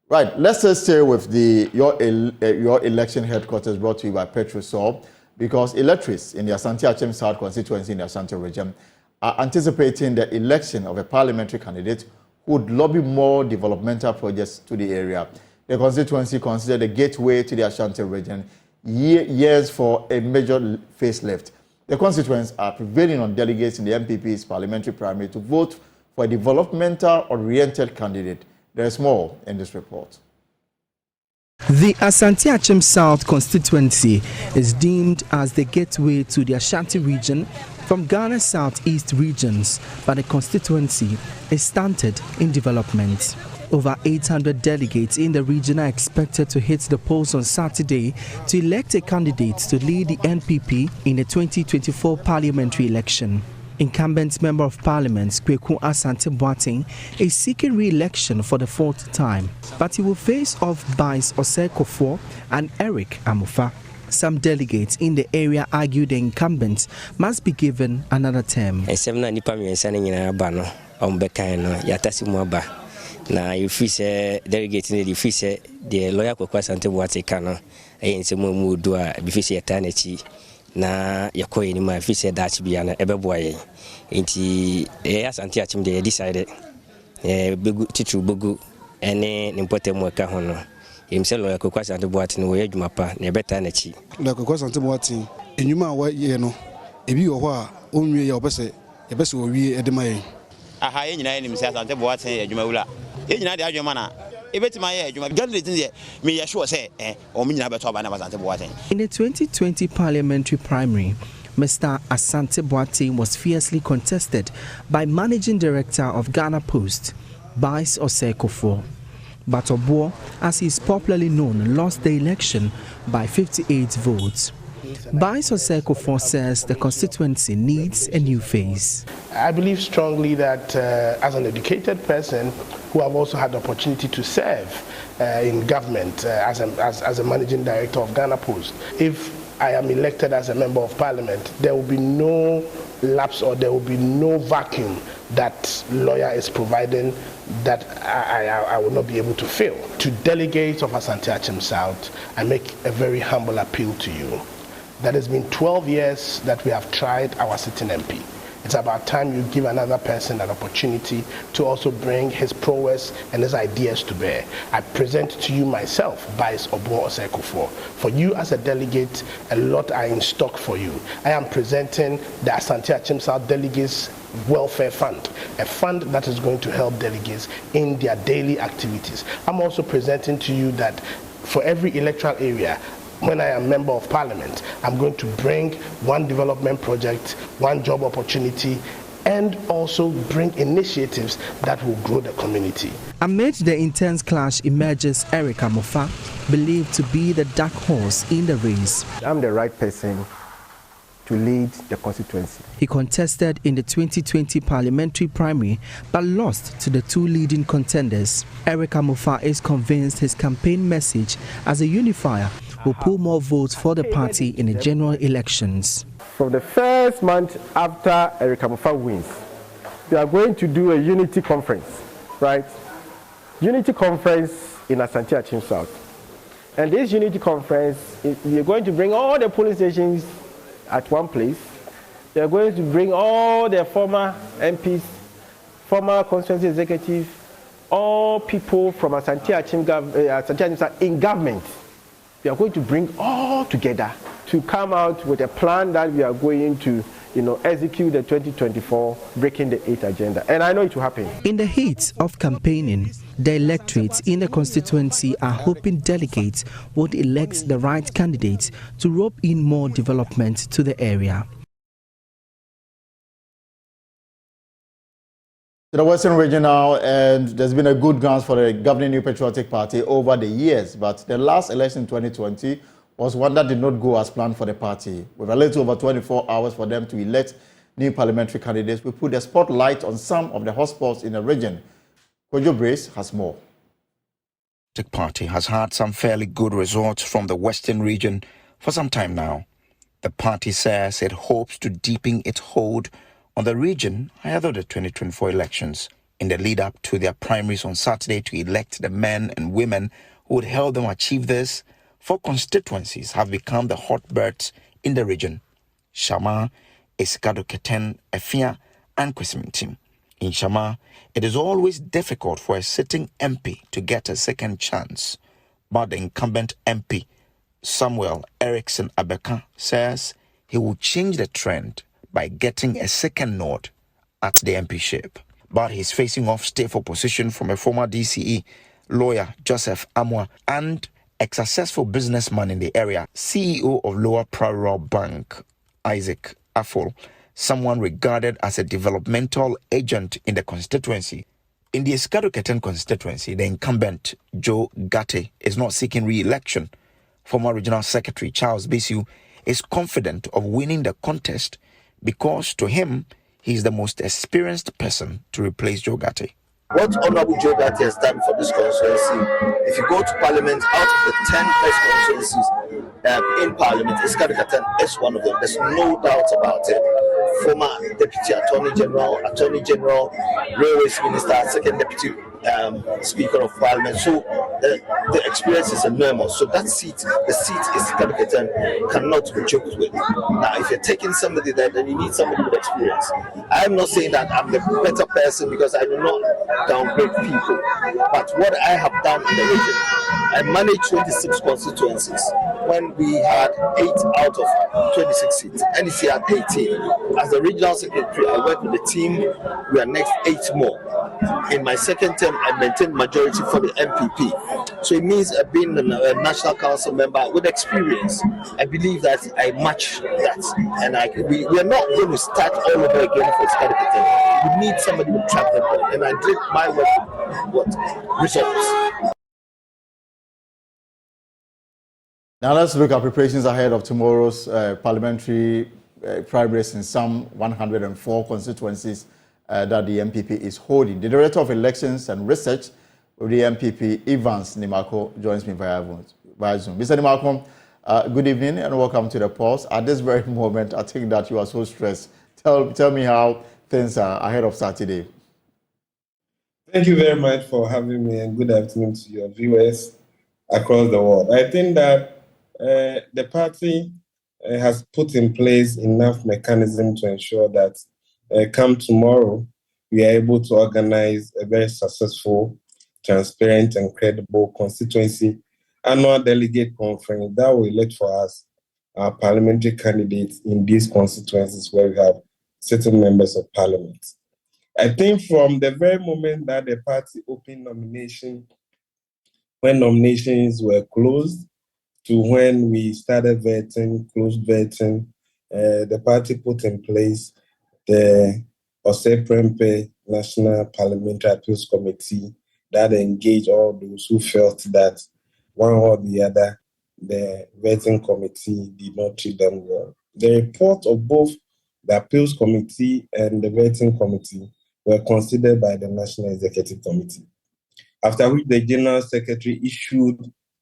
Right, let's just stay with your election headquarters brought to you by Petrosol, because electorates in the Asante Akyem South constituency in the Asante region are anticipating the election of a parliamentary candidate who would lobby more developmental projects to the area. The constituency considered a gateway to the Asante region, years for a major facelift. The constituents are prevailing on delegates in the NPP's parliamentary primary to vote for a developmental-oriented candidate. There is more in this report. The Asante Akyem South constituency is deemed as the gateway to the Ashanti region from Ghana's southeast regions, but the constituency is stunted in development. Over 800 delegates in the region are expected to hit the polls on Saturday to elect a candidate to lead the NPP in the 2024 parliamentary election. Incumbent Member of Parliament Asante Akyem is seeking re-election for the fourth time, but he will face off Bisu Osekofo and Eric Amufa. Some delegates in the area argue the incumbent must be given another term. Na you say delegate in the say the lawyer Asante Akyem mu do a bi say etanachi na yakoye ni ma say that bia na ebeboaye nti Asante Akyem dey decided begu titu begu ene nimpotem waka ho no say lawyer Asante Akyem no we adwuma pa na ebetanachi lawyer Asante Akyem enwuma wa ye no ebi wo ho a onwie ya obese owie edemaye aha ye nyina nim say Asante Akyem adwuma wula ye nyina de adwuma na ebetima ye adwuma candidate ye me ye sure say o me nyina beto aba na Asante Akyem. In the 2020 parliamentary primary, Mr. Asante Akyem was fiercely contested by Managing Director of Ghana Post, Bisu Osekofo. But Obuo, as he is popularly known, lost the election by 58 votes. Bisu Osekofo says the constituency needs a new face. I believe strongly that as an educated person who have also had the opportunity to serve in government as a managing director of Ghana Post, if I am elected as a member of parliament, there will be no lapse or there will be no vacuum that lawyer is providing that I will not be able to fill. To delegates of Asante Akyem South, I make a very humble appeal to you. That has been 12 years that we have tried our sitting MP. It's about time you give another person an opportunity to also bring his prowess and his ideas to bear. I present to you myself, Bisu Osekofo. For you as a delegate, a lot are in stock for you. I am presenting the Asante Akyem South Delegates Welfare Fund, a fund that is going to help delegates in their daily activities. I'm also presenting to you that for every electoral area, when I am member of parliament, I'm going to bring one development project, one job opportunity, and also bring initiatives that will grow the community. Amid the intense clash emerges Eric Amufa, believed to be the dark horse in the race. I'm the right person to lead the constituency. He contested in the 2020 parliamentary primary but lost to the two leading contenders. Eric Amufa is convinced his campaign message as a unifier will pull more votes for the party in the general elections. From the first month after Eric Amufa wins, we are going to do a unity conference, right? Unity conference in Asante Akyem South. And this unity conference, we are going to bring all the polling stations at one place. We are going to bring all the former MPs, former constituency executives, all people from Asante Akyem South in government. We are going to bring all together to come out with a plan that we are going to, execute the 2024 Breaking the Eight agenda. And I know it will happen. In the heat of campaigning, the electorates in the constituency are hoping delegates would elect the right candidates to rope in more development to the area. To the Western region now, and there's been a good grounds for the governing New Patriotic Party over the years, but the last election in 2020 was one that did not go as planned for the party. With a little over 24 hours for them to elect new parliamentary candidates, we put the spotlight on some of the hotspots in the region. Kojo Brace has more. The party has had some fairly good results from the Western region for some time now. The party says it hopes to deepen its hold on the region ahead of the 2024 elections. In the lead up to their primaries on Saturday to elect the men and women who would help them achieve this, 4 constituencies have become the hotbirds in the region: Shama, Esikado, Efia, and Kwesimintim. In Shama, it is always difficult for a sitting MP to get a second chance, but the incumbent MP, Samuel Erickson Abeka, says he will change the trend by getting a second nod at the MPship. But he's facing off stiff opposition from a former DCE, lawyer Joseph Amwa, and a successful businessman in the area, CEO of Lower Rural Bank, Isaac Affol, someone regarded as a developmental agent in the constituency. In the Esikado constituency, the incumbent, Joe Gate, is not seeking re-election. Former Regional Secretary Charles Bisu is confident of winning the contest because, to him, he is the most experienced person to replace Joe Gate. What Honorable Joe Gate has done for this constituency, if you go to Parliament, out of the 10 first constituencies in Parliament, Esikado is one of them. There's no doubt about it. Former Deputy Attorney General, Railways Minister, Second Deputy Speaker of Parliament. So the experience is enormous. So that seat, the seat Esikado cannot be joked with. Now, if you're taking somebody there, then you need somebody with experience. I'm not saying that I'm the better person because I do not downgrade people. But what I have done in the region, I managed 26 constituencies when we had 8 out of 26 seats. NEC had 18. As the regional secretary, I worked with the team. We are next 8 more. In my second term, I maintained majority for the NPP. So it means being a national council member with experience. I believe that I match that. And we are not going to start all over again for Esikado. We need somebody with track record. And I did my work with results. Now let's look at preparations ahead of tomorrow's parliamentary primaries in some 104 constituencies that the NPP is holding. The Director of Elections and Research of the NPP, Evans Nimako, joins me via Zoom. Mr. Nimako, good evening and welcome to the Pulse. At this very moment, I think that you are so stressed. Tell me how things are ahead of Saturday. Thank you very much for having me, and good afternoon to your viewers across the world. I think that the party has put in place enough mechanism to ensure that come tomorrow, we are able to organize a very successful, transparent, and credible constituency annual delegate conference that will elect for us our parliamentary candidates in these constituencies where we have certain members of parliament. I think from the very moment that the party opened nomination, when nominations were closed, to when we started vetting, closed vetting, the party put in place the Prempe National Parliamentary Appeals Committee that engaged all those who felt that one or the other, the vetting committee did not treat them well. The report of both the Appeals Committee and the vetting committee were considered by the National Executive Committee, after which the General Secretary issued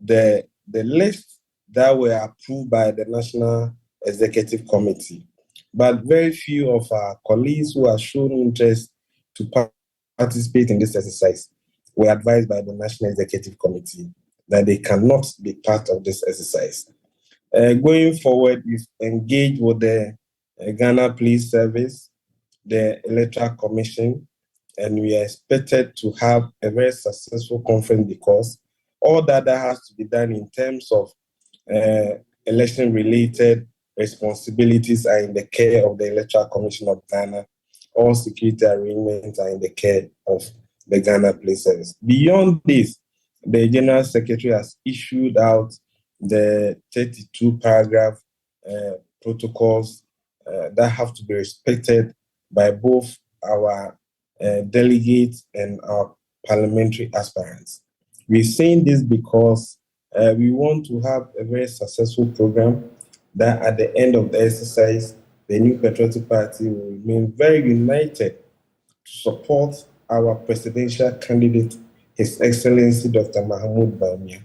the list that were approved by the National Executive Committee. But very few of our colleagues who have shown interest to participate in this exercise were advised by the National Executive Committee that they cannot be part of this exercise. Going forward, we've engaged with the Ghana Police Service, the Electoral Commission, and we are expected to have a very successful conference because all that has to be done in terms of election-related responsibilities are in the care of the Electoral Commission of Ghana. All security arrangements are in the care of the Ghana Police Service. Beyond this, the General Secretary has issued out the 32 paragraph protocols that have to be respected by both our delegates and our parliamentary aspirants. We're saying this because we want to have a very successful program that at the end of the exercise, the New Patriotic Party will remain very united to support our presidential candidate, His Excellency Dr. Mahmoud Bawumia,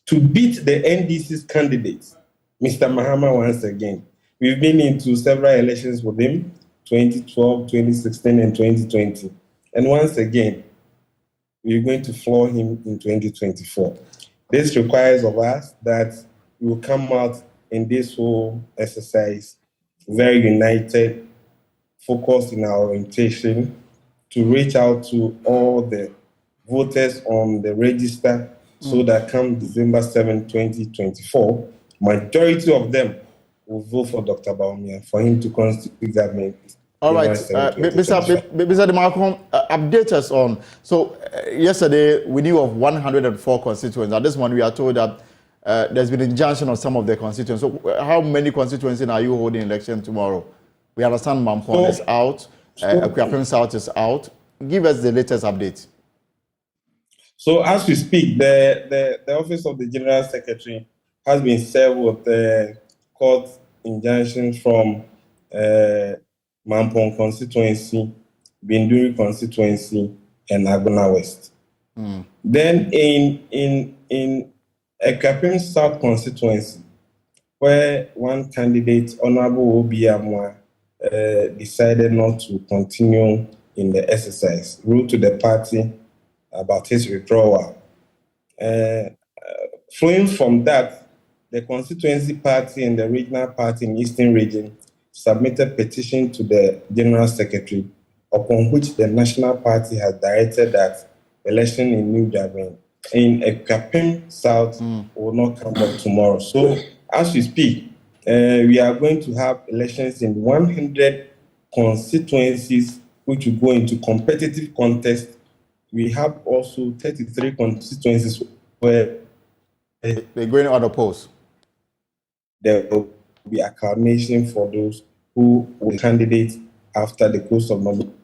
to beat the NDC's candidates, Mr. Mahama, once again. We've been into several elections with him, 2012, 2016, and 2020. And once again, we're going to floor him in 2024. This requires of us that we will come out in this whole exercise very united, focused in our orientation, to reach out to all the voters on the register so that come December 7, 2024, majority of them will vote for Dr. Bawumia for him to constitute government. All right, Mr. Demarco, update us on. So yesterday we knew of 104 constituents. At this moment we are told that there's been injunction on some of the constituents. So how many constituencies are you holding election tomorrow? We understand Mampon is out, Akyem South is out. Give us the latest update. So as we speak, the Office of the General Secretary has been served with the court injunctions from Mampon constituency, Binduri constituency, and Agona West. Then in Akyem South constituency, where one candidate, Honorable Obi Amwa, decided not to continue in the exercise, wrote to the party about his withdrawal. Flowing from that, the constituency party and the regional party in Eastern Region submitted petition to the General Secretary, upon which the National Party has directed that election in New Japan in Akyem South will not come up tomorrow. So as we speak, we are going to have elections in 100 constituencies which will go into competitive contest. We have also 33 constituencies where they're going on a post. There will be acclamation for those who will candidate after the course of nomination.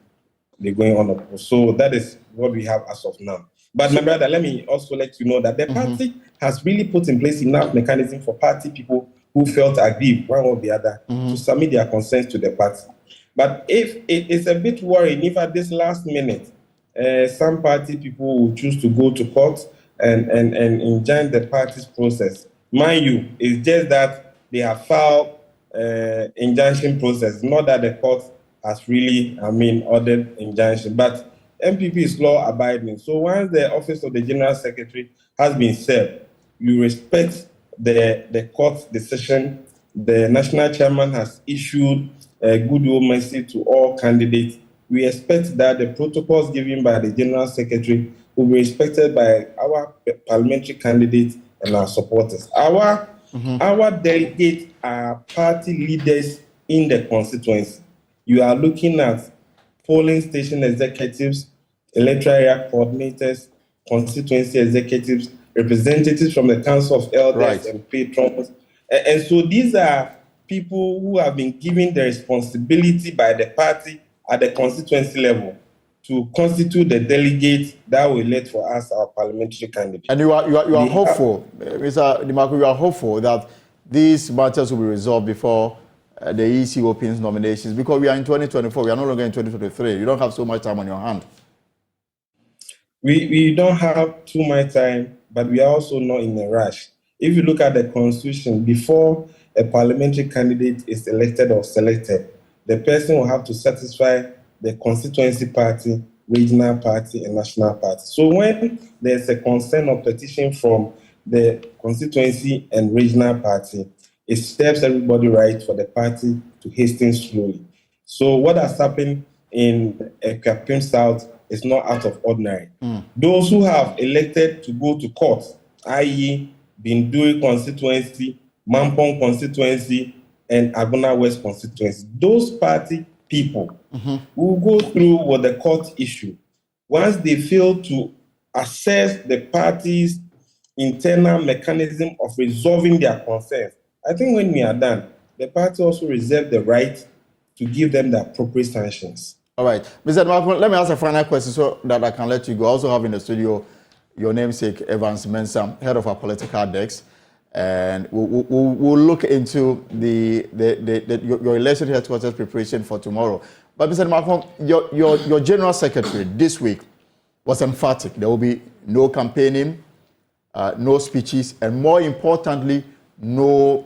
They're going on a post. So that is what we have as of now. But my brother, let me also let you know that the party has really put in place enough mechanism for party people who felt aggrieved, one or the other, to submit their concerns to the party. But if it's a bit worrying if at this last minute, some party people will choose to go to court and enjoin the party's process. Mind you, it's just that they have filed injunction process, not that the court has really, ordered injunction. But NPP is law abiding. So once the Office of the General Secretary has been served, you respect the court's decision. The national chairman has issued a goodwill message to all candidates. We expect that the protocols given by the General Secretary will be respected by our parliamentary candidates and our supporters. Our delegates are party leaders in the constituency. You are looking at polling station executives, electoral area coordinators, constituency executives, representatives from the Council of Elders and patrons. And so these are people who have been given the responsibility by the party at the constituency level to constitute the delegates that will elect for us our parliamentary candidate. And you are hopeful, Mr. Demarco, you are hopeful that these matters will be resolved before the EC opens nominations, because we are in 2024, we are no longer in 2023. You don't have so much time on your hand. We don't have too much time, but we are also not in a rush. If you look at the constitution, before a parliamentary candidate is elected or selected, the person will have to satisfy the constituency party, regional party, and national party. So when there's a concern or petition from the constituency and regional party, it serves everybody right for the party to hasten slowly. So what has happened in Akyem South is not out of ordinary. Those who have elected to go to court, i.e. Binduri constituency, Mampon constituency, and Agona West constituency, those party people will go through with the court issue. Once they fail to assess the party's internal mechanism of resolving their concerns, I think when we are done, the party also reserves the right to give them the appropriate sanctions. All right. Mr. Demarco, let me ask a final question so that I can let you go. I also have in the studio your namesake, Evans Mensah, head of our political desk. And we'll look into your election headquarters preparation for tomorrow. But Mr. Demarco, your general secretary this week was emphatic. There will be no campaigning, no speeches, and more importantly, no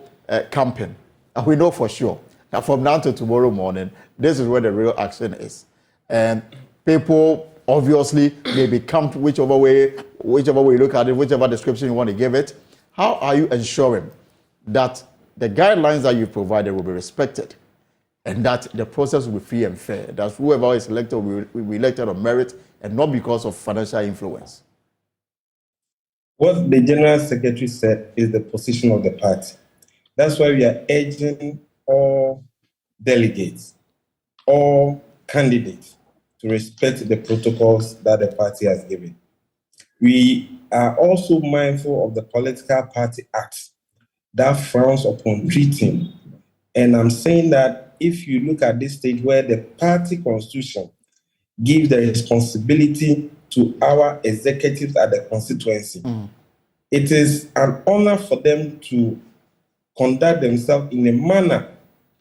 campaign. And we know for sure that from now to tomorrow morning, this is where the real action is. And people obviously may be camped whichever way you look at it, whichever description you want to give it. How are you ensuring that the guidelines that you provided will be respected and that the process will be free and fair, that whoever is elected will be elected on merit and not because of financial influence? What the General Secretary said is the position of the party. That's why we are urging all delegates, all candidates to respect the protocols that the party has given. We are also mindful of the Political Party Act that frowns upon treating. And I'm saying that if you look at this stage where the party constitution gives the responsibility to our executives at the constituency, it is an honor for them to conduct themselves in a manner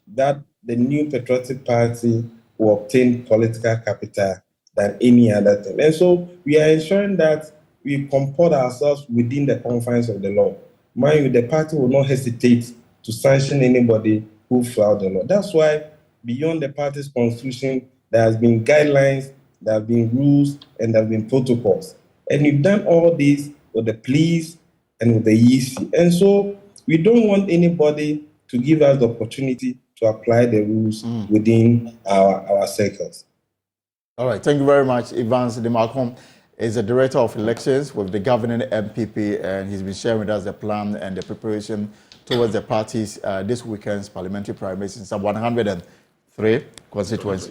that the new patriotic party will obtain political capital than any other thing. And so we are ensuring that we comport ourselves within the confines of the law. Mind you, the party will not hesitate to sanction anybody who flout the law. That's why beyond the party's constitution, there has been guidelines, there have been rules, and there have been protocols. And we've done all this with the police and with the EC. And so we don't want anybody to give us the opportunity to apply the rules within our circles. All right, thank you very much. Evans Demarcom is the Director of Elections with the governing NPP, and he's been sharing with us the plan and the preparation towards the party's this weekend's parliamentary primaries in some 103 constituencies.